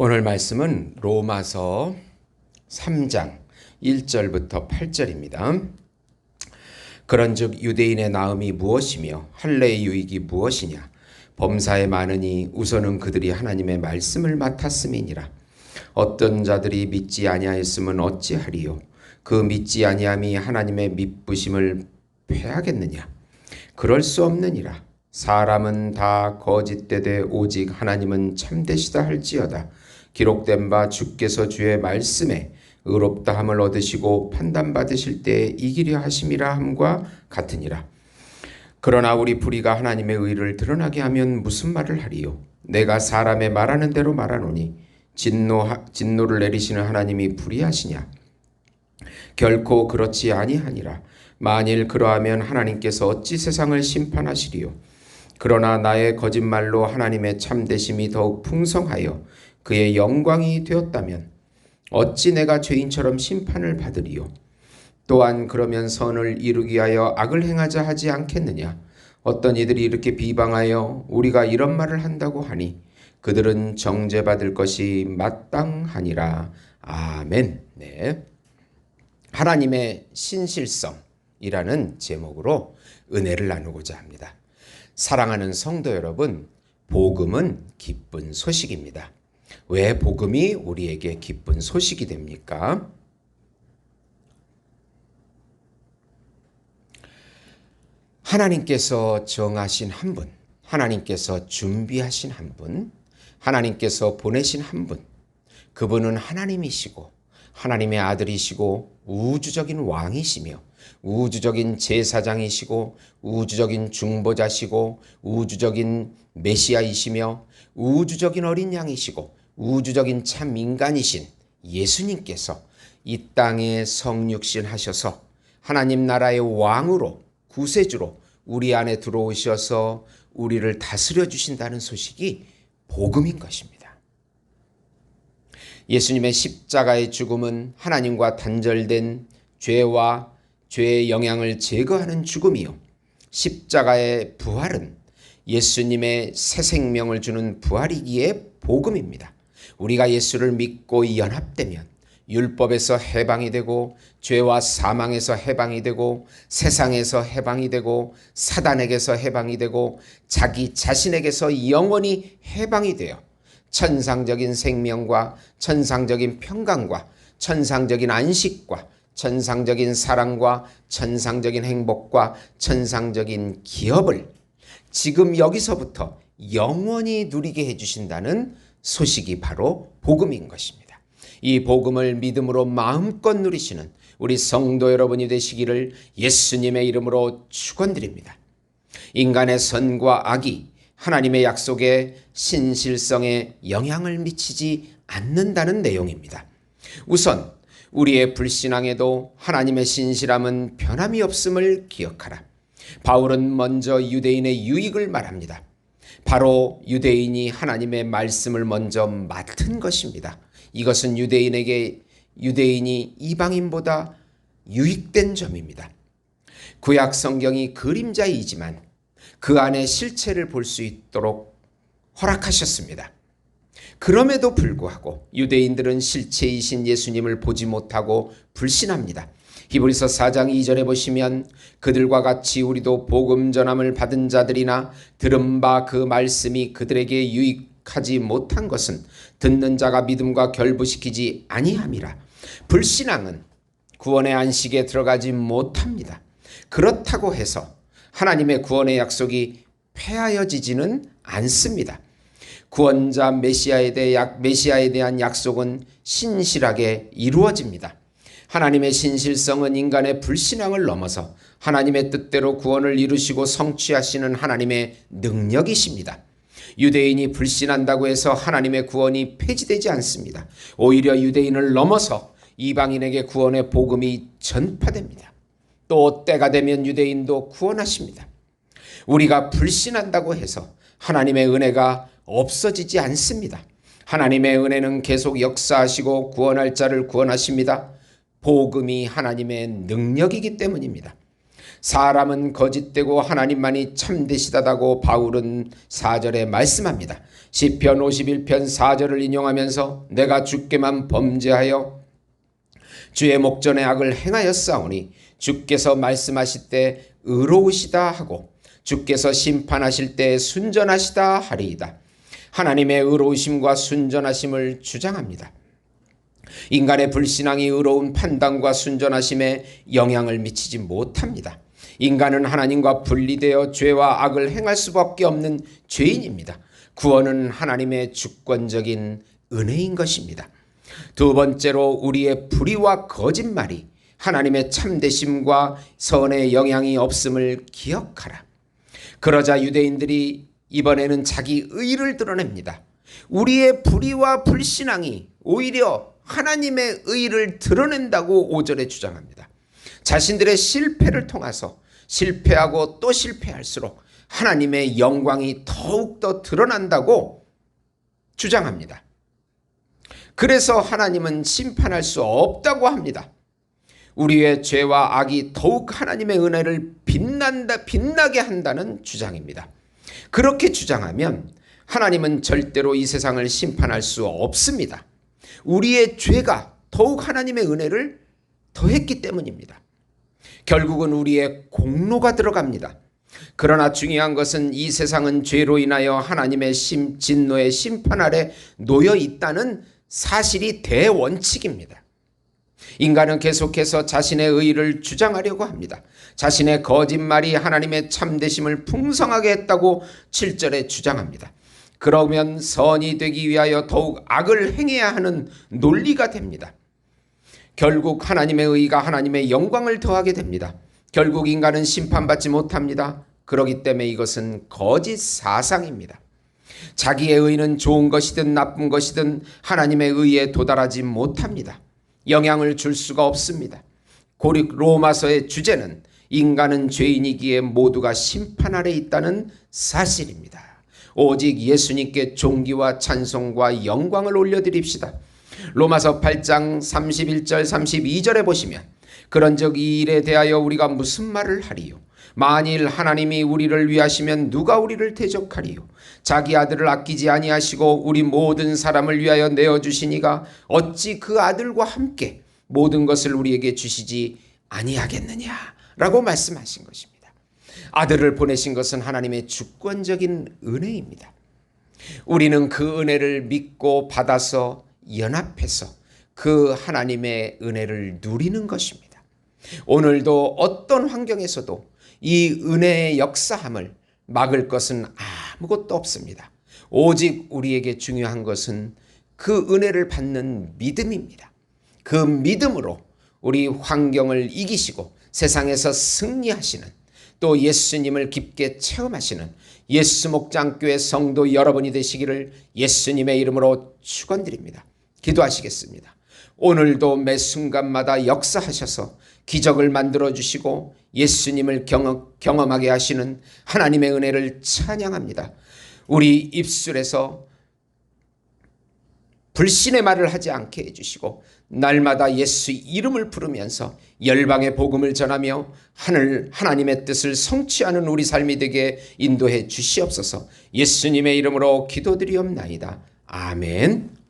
오늘 말씀은 로마서 3장 1절부터 8절입니다. 그런즉 유대인의 나음이 무엇이며 할례의 유익이 무엇이냐? 범사에 많으니 우선은 그들이 하나님의 말씀을 맡았음이니라. 어떤 자들이 믿지 아니하였으면 어찌하리요? 그 믿지 아니함이 하나님의 믿부심을 패하겠느냐? 그럴 수 없느니라. 사람은 다 거짓되되 오직 하나님은 참되시다 할지어다. 기록된 바 주께서 주의 말씀에 의롭다 함을 얻으시고 판단받으실 때에 이기려 하심이라 함과 같으니라. 그러나 우리 불의가 하나님의 의를 드러나게 하면 무슨 말을 하리요? 내가 사람의 말하는 대로 말하노니 진노를 내리시는 하나님이 불의하시냐? 결코 그렇지 아니하니라. 만일 그러하면 하나님께서 어찌 세상을 심판하시리요? 그러나 나의 거짓말로 하나님의 참되심이 더욱 풍성하여 그의 영광이 되었다면 어찌 내가 죄인처럼 심판을 받으리요? 또한 그러면 선을 이루기 위하여 악을 행하자 하지 않겠느냐? 어떤 이들이 이렇게 비방하여 우리가 이런 말을 한다고 하니 그들은 정죄받을 것이 마땅하니라. 아멘. 네. 하나님의 신실성이라는 제목으로 은혜를 나누고자 합니다. 사랑하는 성도 여러분, 복음은 기쁜 소식입니다. 왜 복음이 우리에게 기쁜 소식이 됩니까? 하나님께서 정하신 한 분, 하나님께서 준비하신 한 분, 하나님께서 보내신 한 분, 그분은 하나님이시고 하나님의 아들이시고 우주적인 왕이시며 우주적인 제사장이시고 우주적인 중보자시고 우주적인 메시아이시며 우주적인 어린 양이시고 우주적인 참 인간이신 예수님께서 이 땅에 성육신 하셔서 하나님 나라의 왕으로 구세주로 우리 안에 들어오셔서 우리를 다스려 주신다는 소식이 복음인 것입니다. 예수님의 십자가의 죽음은 하나님과 단절된 죄와 죄의 영향을 제거하는 죽음이요, 십자가의 부활은 예수님의 새 생명을 주는 부활이기에 복음입니다. 우리가 예수를 믿고 연합되면 율법에서 해방이 되고 죄와 사망에서 해방이 되고 세상에서 해방이 되고 사단에게서 해방이 되고 자기 자신에게서 영원히 해방이 되어 천상적인 생명과 천상적인 평강과 천상적인 안식과 천상적인 사랑과 천상적인 행복과 천상적인 기업을 지금 여기서부터 영원히 누리게 해주신다는 소식이 바로 복음인 것입니다. 이 복음을 믿음으로 마음껏 누리시는 우리 성도 여러분이 되시기를 예수님의 이름으로 축원드립니다. 인간의 선과 악이 하나님의 약속에 신실성에 영향을 미치지 않는다는 내용입니다. 우선 우리의 불신앙에도 하나님의 신실함은 변함이 없음을 기억하라. 바울은 먼저 유대인의 유익을 말합니다. 바로 유대인이 하나님의 말씀을 먼저 맡은 것입니다. 이것은 유대인이 이방인보다 유익된 점입니다. 구약 성경이 그림자이지만 그 안에 실체를 볼 수 있도록 허락하셨습니다. 그럼에도 불구하고 유대인들은 실체이신 예수님을 보지 못하고 불신합니다. 히브리서 4장 2절에 보시면 그들과 같이 우리도 복음 전함을 받은 자들이나 들은 바 그 말씀이 그들에게 유익하지 못한 것은 듣는 자가 믿음과 결부시키지 아니함이라. 불신앙은 구원의 안식에 들어가지 못합니다. 그렇다고 해서 하나님의 구원의 약속이 폐하여지지는 않습니다. 구원자 메시아에 대한 약속은 신실하게 이루어집니다. 하나님의 신실성은 인간의 불신앙을 넘어서 하나님의 뜻대로 구원을 이루시고 성취하시는 하나님의 능력이십니다. 유대인이 불신한다고 해서 하나님의 구원이 폐지되지 않습니다. 오히려 유대인을 넘어서 이방인에게 구원의 복음이 전파됩니다. 또 때가 되면 유대인도 구원하십니다. 우리가 불신한다고 해서 하나님의 은혜가 없어지지 않습니다. 하나님의 은혜는 계속 역사하시고 구원할 자를 구원하십니다. 복음이 하나님의 능력이기 때문입니다. 사람은 거짓되고 하나님만이 참되시다고 바울은 4절에 말씀합니다. 시편 51편 4절을 인용하면서 내가 주께만 범죄하여 주의 목전에 악을 행하였사오니 주께서 말씀하실 때 의로우시다 하고 주께서 심판하실 때 순전하시다 하리이다. 하나님의 의로우심과 순전하심을 주장합니다. 인간의 불신앙이 의로운 판단과 순전하심에 영향을 미치지 못합니다. 인간은 하나님과 분리되어 죄와 악을 행할 수밖에 없는 죄인입니다. 구원은 하나님의 주권적인 은혜인 것입니다. 두 번째로 우리의 불의와 거짓말이 하나님의 참되심과 선의 영향이 없음을 기억하라. 그러자 유대인들이 이번에는 자기 의를 드러냅니다. 우리의 불의와 불신앙이 오히려 하나님의 의를 드러낸다고 5절에 주장합니다. 자신들의 실패를 통해서 실패하고 또 실패할수록 하나님의 영광이 더욱더 드러난다고 주장합니다. 그래서 하나님은 심판할 수 없다고 합니다. 우리의 죄와 악이 더욱 하나님의 은혜를 빛나게 한다는 주장입니다. 그렇게 주장하면 하나님은 절대로 이 세상을 심판할 수 없습니다. 우리의 죄가 더욱 하나님의 은혜를 더했기 때문입니다. 결국은 우리의 공로가 들어갑니다. 그러나 중요한 것은 이 세상은 죄로 인하여 하나님의 진노의 심판 아래 놓여 있다는 사실이 대원칙입니다. 인간은 계속해서 자신의 의의를 주장하려고 합니다. 자신의 거짓말이 하나님의 참되심을 풍성하게 했다고 7절에 주장합니다. 그러면 선이 되기 위하여 더욱 악을 행해야 하는 논리가 됩니다. 결국 하나님의 의의가 하나님의 영광을 더하게 됩니다. 결국 인간은 심판받지 못합니다. 그렇기 때문에 이것은 거짓 사상입니다. 자기의 의의는 좋은 것이든 나쁜 것이든 하나님의 의의에 도달하지 못합니다. 영향을 줄 수가 없습니다. 고릭 로마서의 주제는 인간은 죄인이기에 모두가 심판 아래 있다는 사실입니다. 오직 예수님께 존귀와 찬송과 영광을 올려드립시다. 로마서 8장 31절 32절에 보시면 그런즉 이 일에 대하여 우리가 무슨 말을 하리요? 만일 하나님이 우리를 위하시면 누가 우리를 대적하리요? 자기 아들을 아끼지 아니하시고 우리 모든 사람을 위하여 내어주시니가 어찌 그 아들과 함께 모든 것을 우리에게 주시지 아니하겠느냐라고 말씀하신 것입니다. 아들을 보내신 것은 하나님의 주권적인 은혜입니다. 우리는 그 은혜를 믿고 받아서 연합해서 그 하나님의 은혜를 누리는 것입니다. 오늘도 어떤 환경에서도 이 은혜의 역사함을 막을 것은 아무것도 없습니다. 오직 우리에게 중요한 것은 그 은혜를 받는 믿음입니다. 그 믿음으로 우리 환경을 이기시고 세상에서 승리하시는 또 예수님을 깊게 체험하시는 예수 목장교회 성도 여러분이 되시기를 예수님의 이름으로 축원드립니다. 기도하시겠습니다. 오늘도 매 순간마다 역사하셔서 기적을 만들어주시고 예수님을 경험하게 하시는 하나님의 은혜를 찬양합니다. 우리 입술에서 불신의 말을 하지 않게 해주시고 날마다 예수 이름을 부르면서 열방의 복음을 전하며 하나님의 뜻을 성취하는 우리 삶이 되게 인도해 주시옵소서. 예수님의 이름으로 기도드리옵나이다. 아멘.